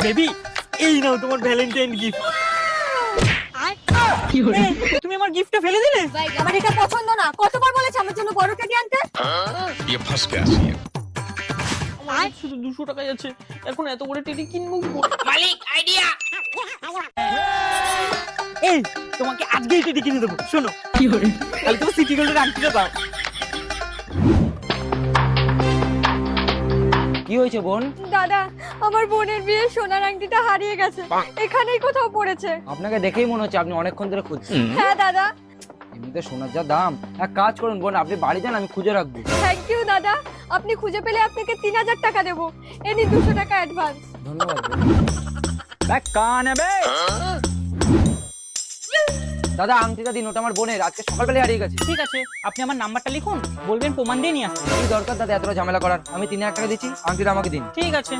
Baby, এই নাও তোমার Valentine gift. তুমি আমার গিফটটা ফেলে দিলে। আমার এটা পছন্দ না। কতবার বলেছি আমার জন্য বড় টেডি আনতে? ये फंस गया सी আমার শুধু 200 টাকাই আছে, এখন এত বড় টেডি কিনবো কি করে? মালিক আইডিয়া। এই তোমাকে আজকেই টেডি কিনে দেবো। শোনো, তাহলে তুমি সিটি গোল্ডের আংটিটা দাও। কি হয়েছে বোন? দাদা, আমার বোনের বিয়ে সোনার আংটিটা হারিয়ে গেছে, এখানেই কোথাও পড়েছে। আপনাকে দেখেই মনে হচ্ছে আপনি অনেকক্ষণ ধরে খুঁজছেন। হ্যাঁ দাদা। এমনিতে সোনার যা দাম, এক কাজ করুন বোন, আপনি বাড়ি যান, আমি খুঁজে রাখবো। থ্যাংক ইউ দাদা, আপনি খুঁজে পেলে আপনাকে 3000 টাকা দেবো। এই নিন 200 টাকা অ্যাডভান্স। ধন্যবাদ বোন। দেখ কান হবে। দাদা আংটিটা দিন, ওটা আমার বোনের, আজকে সকালবেলা হারিয়ে গেছে। ঠিক আছে, আপনি আমার নাম্বারটা লিখুন, বলবেন প্রমাণ দিয়ে নিয়ে আসতে। কি দরকার দাদা এতটা ঝামেলা করার? আমি 3000 টাকা দিচ্ছি, আংটিটা আমাকে দিন। ঠিক আছে।